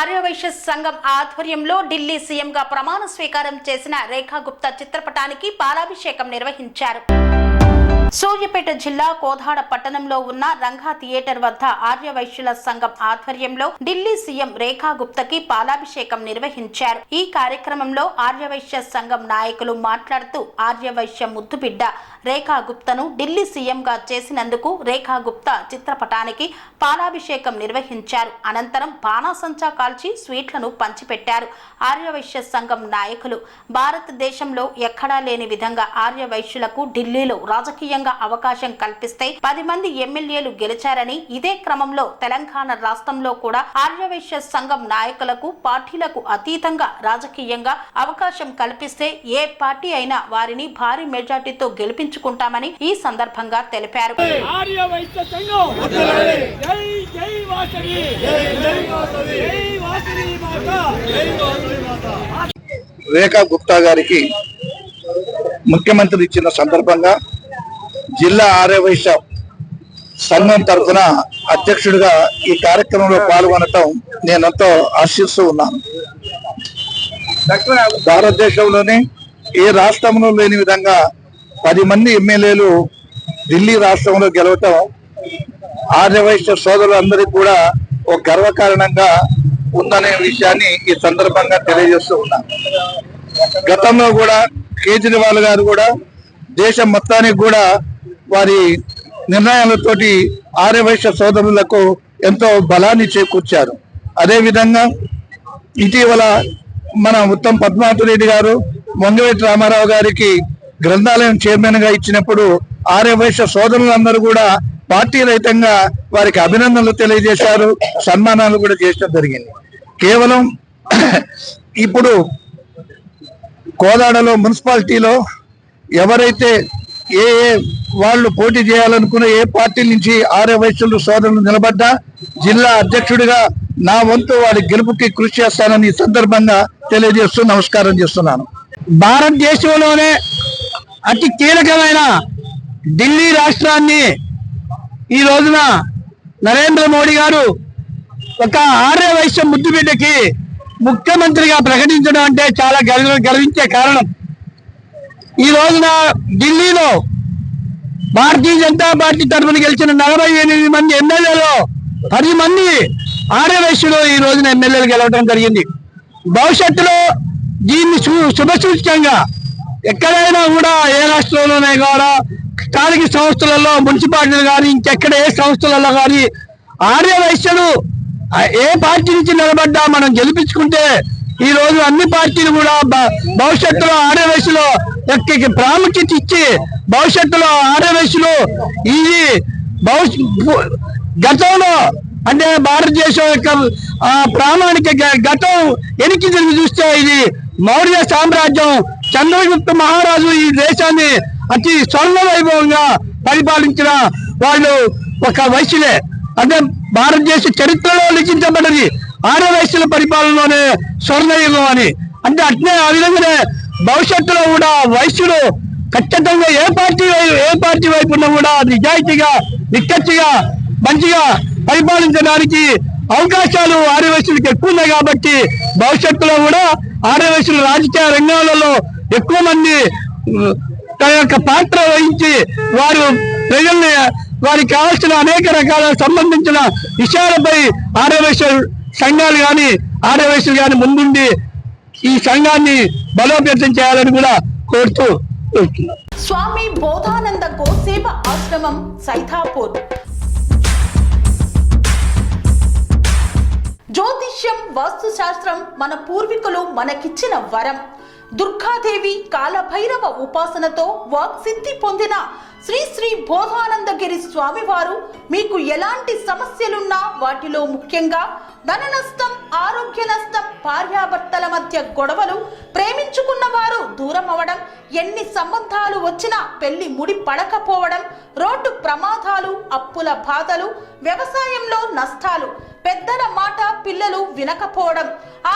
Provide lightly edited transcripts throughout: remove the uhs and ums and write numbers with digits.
ఆర్యవైశ్య సంఘం ఆధ్వర్యంలో ఢిల్లీ సీఎంగా ప్రమాణ స్వీకారం చేసిన రేఖా గుప్తా చిత్రపటానికి పాలాభిషేకం నిర్వహించారు. సూర్యాపేట జిల్లా కోదాడ పట్టణంలో ఉన్న రంగా థియేటర్ వద్ద ఆర్యవైశ్యుల సంఘం ఆధ్వర్యంలో ఢిల్లీ సీఎం రేఖా గుప్తాకి పాలాభిషేకం నిర్వహించారు. ఈ కార్యక్రమంలో ఆర్యవైశ్య సంఘం నాయకులు మాట్లాడుతూ ఆర్యవైశ్య ముద్దుబిడ్డ రేఖా గుప్తాను ఢిల్లీ సీఎంగా చేసినందుకు రేఖా గుప్తా చిత్రపటానికి పాలాభిషేకం నిర్వహించారు. అనంతరం బాణాసంచా కాల్చి స్వీట్లను పంచిపెట్టారు. ఆర్యవైశ్య సంఘం నాయకులు భారతదేశంలో ఎక్కడా లేని విధంగా ఆర్యవైశ్యులకు ఢిల్లీలో రాజకీయంగా అవకాశం కల్పిస్తే 10 మంది ఎమ్మెల్యేలు గెలిచారని, ఇదే క్రమంలో తెలంగాణ రాష్ట్రంలో కూడా ఆర్యవైశ్య సంఘం నాయకులకు పార్టీలకు అతీతంగా రాజకీయంగా అవకాశం కల్పిస్తే ఏ పార్టీ అయినా వారిని భారీ మెజార్టీతో గెలిపించుకుంటామని ఈ సందర్భంగా తెలిపారు. రేఖా గుప్తా గారికి ముఖ్యమంత్రి ఇచ్చిన సందర్భంగా జిల్లా ఆర్యవైశ్య సంఘం తరఫున అధ్యక్షుడిగా ఈ కార్యక్రమంలో పాల్గొనటం నేనెంతో ఆశిస్తూ ఉన్నాను. భారతదేశంలోనే ఏ రాష్ట్రంలో లేని విధంగా 10 మంది ఎమ్మెల్యేలు ఢిల్లీ రాష్ట్రంలో గెలవటం ఆర్యవైశ్య సోదరులందరికీ కూడా ఒక గర్వకారణంగా ఉందనే విషయాన్ని ఈ సందర్భంగా తెలియజేస్తూ ఉన్నాను. గతంలో కూడా కేజ్రీవాల్ గారు కూడా దేశం మొత్తానికి కూడా వారి నిర్ణయాలతోటి ఆర్యవైశ్య సోదరులకు ఎంతో బలాన్ని చేకూర్చారు. అదేవిధంగా ఇటీవల మన ఉత్తమ్ పద్మావతి రెడ్డి గారు వంగవీటి రామారావు గారికి గ్రంథాలయం చైర్మన్ గా ఇచ్చినప్పుడు ఆర్యవైశ్య సోదరులందరూ కూడా పార్టీ రహితంగా వారికి అభినందనలు తెలియజేశారు, సన్మానాలు కూడా చేయడం జరిగింది. కేవలం ఇప్పుడు కోదాడలో మున్సిపాలిటీలో ఎవరైతే ఏ వాళ్ళు పోటీ చేయాలనుకున్న ఏ పార్టీ నుంచి ఆర్యవైశ్యులు సోదరులు నిలబడ్డా జిల్లా అధ్యక్షుడిగా నా వంతు వారి గెలుపుకి కృషి చేస్తానని ఈ సందర్భంగా తెలియజేస్తూ నమస్కారం చేస్తున్నాను. భారతదేశంలోనే అతి కీలకమైన ఢిల్లీ రాష్ట్రాన్ని ఈ రోజున నరేంద్ర మోడీ గారు ఒక ఆర్యవైశ్య ముద్దుబిడ్డకి ముఖ్యమంత్రిగా ప్రకటించడం అంటే చాలా గర్వించే కారణం. ఈ రోజున ఢిల్లీలో భారతీయ జనతా పార్టీ తరఫున గెలిచిన 48 మంది ఎమ్మెల్యేలు 10 మంది ఆర్యవైశ్యులు ఈ రోజున ఎమ్మెల్యేలు గెలవడం జరిగింది. భవిష్యత్తులో దీన్ని శుభసూచకంగా ఎక్కడైనా కూడా ఏ రాష్ట్రంలోనే కూడా స్థానిక సంస్థలలో మున్సిపాలిటీలు కానీ ఇంకెక్కడ ఏ సంస్థలలో కానీ ఆర్యవైశ్యులు ఏ పార్టీ నుంచి నిలబడ్డా మనం గెలిపించుకుంటే ఈ రోజు అన్ని పార్టీలు కూడా భవిష్యత్తులో ఆర్యవైశ్యులు ప్రాముఖ్యత ఇచ్చి భవిష్యత్తులో ఆర్యవైశ్యులు ఇది గతంలో అంటే భారతదేశం యొక్క ప్రామాణిక గతం వెనక్కి తిరిగి చూస్తే ఇది మౌర్య సామ్రాజ్యం చంద్రగుప్త మహారాజు ఈ దేశాన్ని అతి స్వర్ణ వైభవంగా పరిపాలించిన వాళ్ళు ఒక వైశ్యులే. అంటే భారతదేశ చరిత్రలో లిఖించబడ్డది ఆర్యవైశ్యుల పరిపాలనలోనే స్వర్ణయుగం అని. అంటే అట్నే ఆ విధంగానే భవిష్యత్తులో కూడా వైశ్యులు ఖచ్చితంగా ఏ పార్టీ వైపు ఉన్నా కూడా నిజాయితీగా నిక్కచ్చిగా మంచిగా పరిపాలించడానికి అవకాశాలు ఆర్యవైశ్యులకు ఎక్కువ ఉన్నాయి. కాబట్టి భవిష్యత్తులో కూడా ఆర్యవైశ్యులు రాజకీయ రంగాలలో ఎక్కువ మంది తన యొక్క పాత్ర వహించి వారు ప్రజల్ని వారికి కావాల్సిన అనేక రకాల సంబంధించిన విషయాలపై ఆర్యవైశ్య సంఘాలు కానీ ఆర్యవైశ్యులు కానీ ముందుండి ఈ సంఘాన్ని బలోపేతం చేయాలని కూడా కోరుతూ వెళ్తున్నారు. స్వామి బోధానంద గోసేవ ఆశ్రమం సైతాపూర్. జ్యోతిష్యం, వాస్తుశాస్త్రం మన పూర్వీకులు మనకిచ్చిన వరం. దుర్గాదేవి, కాలభైరవ ఉపాసనతో వాక్సిద్ధి పొందిన శ్రీ శ్రీ బోధానందగిరి స్వామివారు మీకు ఎలాంటి సమస్యలున్నా, వాటిలో ముఖ్యంగా ధన నష్టం, ఆరోగ్య నష్టం, భార్యాభర్తల మధ్య గొడవలు, ప్రేమించుకున్న వారు దూరం అవడం, ఎన్ని సంబంధాలు వచ్చినా పెళ్లి ముడి పడకపోవడం, రోడ్డు ప్రమాదాలు, అప్పుల బాధలు, వ్యవసాయంలో నష్టాలు, పెద్దల మాట పిల్లలు వినకపోవడం,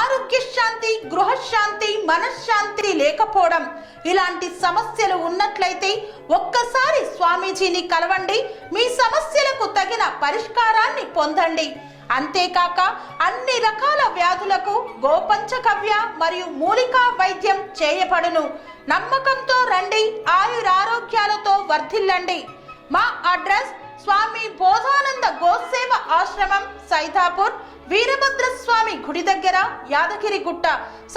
ఆరోగ్య శాంతి, గృహశాంతి, మనశ్శాంతి లేకపోవడం, ఇలాంటి సమస్యలు ఉన్నట్లయితే ఒక్కసారి స్వామీజీని కలవండి. మీ సమస్యలకు తగిన పరిష్కారాన్ని పొందండి. అంతేకాక అన్ని రకాల వ్యాధులకు గోపంచకవ్య మరియు మూలికా వైద్యం చేయబడును. నమ్మకంతో రండి, ఆయురారోగ్యాలతో వర్ధిల్లండి. మా అడ్రస్ స్వామి బోధానంద గోసేవ ఆశ్రమం, సైదాపూర్, వీరభద్రస్వామి గుడి దగ్గర, యాదగిరిగుట్ట.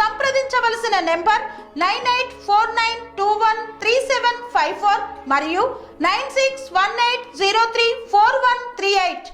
సంప్రదించవలసిన నెంబర్ 9849213754 మరియు 9618034138.